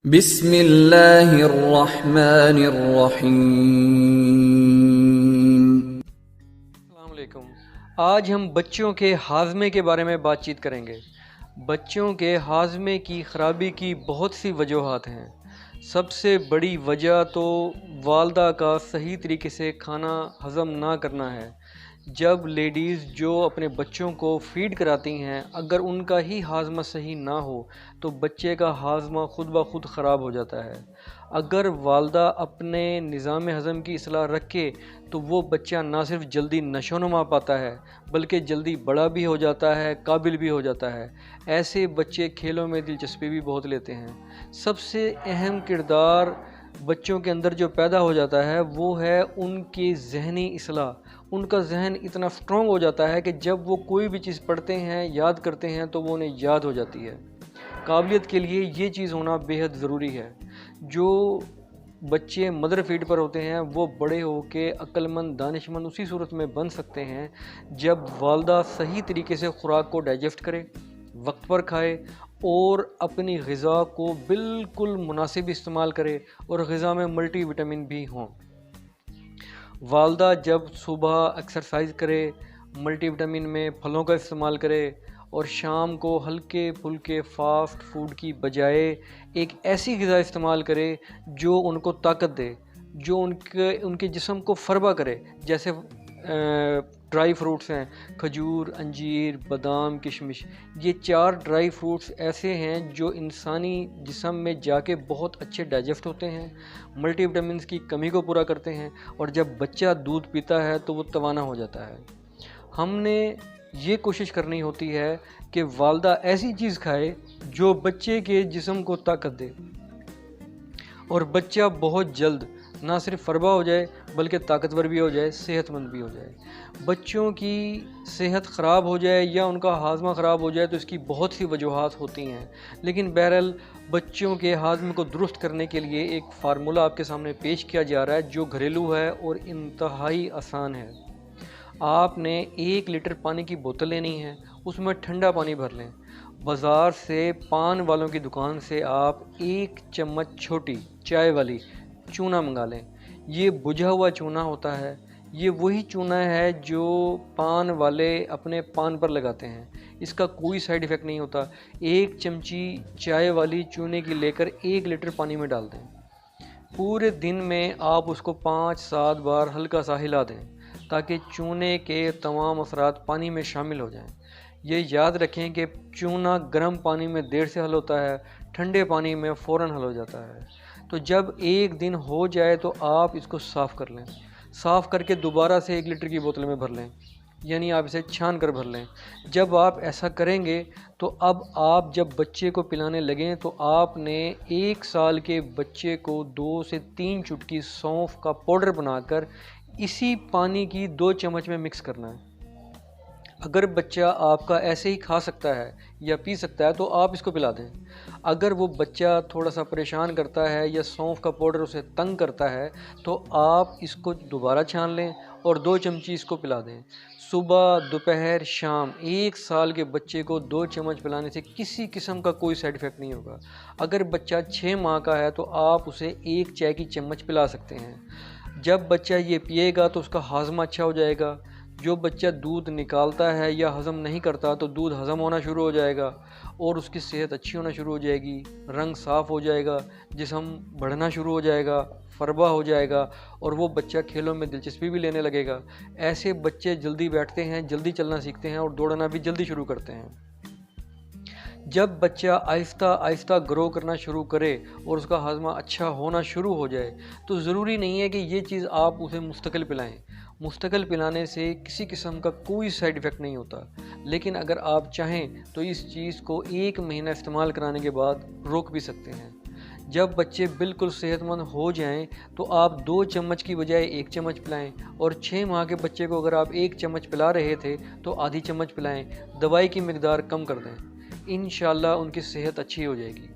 बिस्मिल्लाहिर्रहमानिर्रहीम। अस्सलाम वालेकुम। आज हम बच्चों के हाजमे के बारे में बातचीत करेंगे। बच्चों के हाजमे की ख़राबी की बहुत सी वजूहात हैं। सबसे बड़ी वजह तो वालदा का सही तरीके से खाना हज़म ना करना है। जब लेडीज़ जो अपने बच्चों को फ़ीड कराती हैं, अगर उनका ही हाजमा सही ना हो तो बच्चे का हाजमा ख़ुद ब खुद ख़राब हो जाता है। अगर वालदा अपने निज़ाम हज़म की इस्लाह रखे तो वो बच्चा ना सिर्फ जल्दी नशोनुमा पाता है बल्कि जल्दी बड़ा भी हो जाता है, काबिल भी हो जाता है। ऐसे बच्चे खेलों में दिलचस्पी भी बहुत लेते हैं। सबसे अहम किरदार बच्चों के अंदर जो पैदा हो जाता है वो है उनकी ज़हनी इस्लाह। उनका जहन इतना स्ट्रॉन्ग हो जाता है कि जब वो कोई भी चीज़ पढ़ते हैं, याद करते हैं तो वो उन्हें याद हो जाती है। काबिलियत के लिए ये चीज़ होना बेहद ज़रूरी है। जो बच्चे मदर फीड पर होते हैं वो बड़े होके अक्लमंद, दानिशमंद उसी सूरत में बन सकते हैं जब वालदा सही तरीके से खुराक को डाइजेस्ट करे, वक्त पर खाए और अपनी ग़िज़ा को बिल्कुल मुनासिब इस्तेमाल करे और ग़िज़ा में मल्टी विटामिन भी हों। वालदा जब सुबह एक्सरसाइज करे, मल्टीविटामिन में फलों का इस्तेमाल करे और शाम को हल्के फुल्के फास्ट फूड की बजाय एक ऐसी ग़िज़ा इस्तेमाल करे जो उनको ताकत दे, जो उनके जिस्म को फरबा करे। जैसे ड्राई फ्रूट्स हैं, खजूर, अंजीर, बादाम, किशमिश। ये 4 ड्राई फ्रूट्स ऐसे हैं जो इंसानी जिस्म में जाके बहुत अच्छे डाइजेस्ट होते हैं, मल्टीविटामिन्स की कमी को पूरा करते हैं और जब बच्चा दूध पीता है तो वो तवाना हो जाता है। हमने ये कोशिश करनी होती है कि वालदा ऐसी चीज़ खाए जो बच्चे के जिस्म को ताकत दे और बच्चा बहुत जल्द ना सिर्फ फरबा हो जाए बल्कि ताकतवर भी हो जाए, सेहतमंद भी हो जाए। बच्चों की सेहत ख़राब हो जाए या उनका हाजमा ख़राब हो जाए तो इसकी बहुत सी वजूहात होती हैं, लेकिन बहरहाल बच्चों के हाजमे को दुरुस्त करने के लिए एक फार्मूला आपके सामने पेश किया जा रहा है जो घरेलू है और इंतहाई आसान है। आपने 1 लीटर पानी की बोतल लेनी है, उसमें ठंडा पानी भर लें। बाज़ार से, पान वालों की दुकान से आप 1 चम्मच छोटी चाय वाली चूना मंगा लें। ये बुझा हुआ चूना होता है। ये वही चूना है जो पान वाले अपने पान पर लगाते हैं। इसका कोई साइड इफ़ेक्ट नहीं होता। 1 चमची चाय वाली चूने की लेकर 1 लीटर पानी में डाल दें। पूरे दिन में आप उसको 5-7 बार हल्का सा हिला दें ताकि चूने के तमाम असरात पानी में शामिल हो जाएं। ये याद रखें कि चूना गर्म पानी में देर से हल होता है, ठंडे पानी में फ़ौरन हल हो जाता है। तो जब 1 दिन हो जाए तो आप इसको साफ़ कर लें। साफ़ करके दोबारा से 1 लीटर की बोतल में भर लें, यानी आप इसे छान कर भर लें। जब आप ऐसा करेंगे तो अब आप जब बच्चे को पिलाने लगें तो आपने 1 साल के बच्चे को 2 से 3 चुटकी सौंफ का पाउडर बनाकर इसी पानी की 2 चम्मच में मिक्स करना है। अगर बच्चा आपका ऐसे ही खा सकता है या पी सकता है तो आप इसको पिला दें। अगर वो बच्चा थोड़ा सा परेशान करता है या सौंफ का पाउडर उसे तंग करता है तो आप इसको दोबारा छान लें और 2 चमची इसको पिला दें। सुबह, दोपहर, शाम 1 साल के बच्चे को 2 चम्मच पिलाने से किसी किस्म का कोई साइड इफ़ेक्ट नहीं होगा। अगर बच्चा 6 माह का है तो आप उसे 1 चाय की चम्मच पिला सकते हैं। जब बच्चा ये पिएगा तो उसका हाजमा अच्छा हो जाएगा। जो बच्चा दूध निकालता है या हज़म नहीं करता तो दूध हज़म होना शुरू हो जाएगा और उसकी सेहत अच्छी होना शुरू हो जाएगी, रंग साफ़ हो जाएगा, जिस्म बढ़ना शुरू हो जाएगा, फरबा हो जाएगा और वो बच्चा खेलों में दिलचस्पी भी लेने लगेगा। ऐसे बच्चे जल्दी बैठते हैं, जल्दी चलना सीखते हैं और दौड़ना भी जल्दी शुरू करते हैं। जब बच्चा आहिस्ता आहिस्ता ग्रो करना शुरू करे और उसका हाजमा अच्छा होना शुरू हो जाए तो ज़रूरी नहीं है कि ये चीज़ आप उसे मुस्तकिल पिलाएं। मुस्तकिल पिलाने से किसी किस्म का कोई साइड इफ़ेक्ट नहीं होता, लेकिन अगर आप चाहें तो इस चीज़ को 1 महीना इस्तेमाल कराने के बाद रोक भी सकते हैं। जब बच्चे बिल्कुल सेहतमंद हो जाएं तो आप 2 चम्मच की बजाय 1 चम्मच पिलाएं और 6 माह के बच्चे को अगर आप 1 चम्मच पिला रहे थे तो आधी चम्मच पिलाएं। दवाई की मिकदार कम कर दें, इंशाल्लाह उनकी सेहत अच्छी हो जाएगी।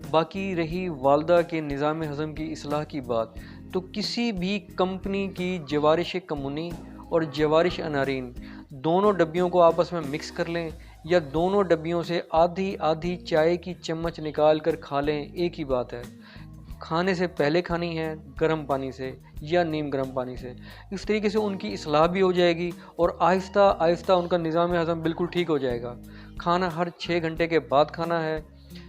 बाकी रही वालदा के निज़ाम हज़म की इस्लाह की बात, तो किसी भी कंपनी की जवारिश कमुनी और जवारिश अनारीन दोनों डब्बियों को आपस में मिक्स कर लें या दोनों डब्बियों से आधी आधी चाय की चम्मच निकाल कर खा लें, एक ही बात है। खाने से पहले खानी है गर्म पानी से या नीम गर्म पानी से। इस तरीके से उनकी इस्लाह भी हो जाएगी और आहिस्ता आहिस्ता उनका निज़ाम हज़म बिल्कुल ठीक हो जाएगा। खाना हर 6 घंटे के बाद खाना है।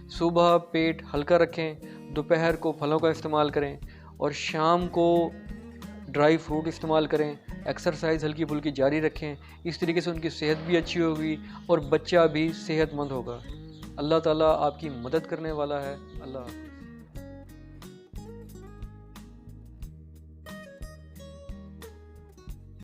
सुबह पेट हल्का रखें, दोपहर को फलों का इस्तेमाल करें और शाम को ड्राई फ्रूट इस्तेमाल करें। एक्सरसाइज हल्की फुल्की जारी रखें। इस तरीके से उनकी सेहत भी अच्छी होगी और बच्चा भी सेहतमंद होगा। अल्लाह ताला आपकी मदद करने वाला है। अल्लाह।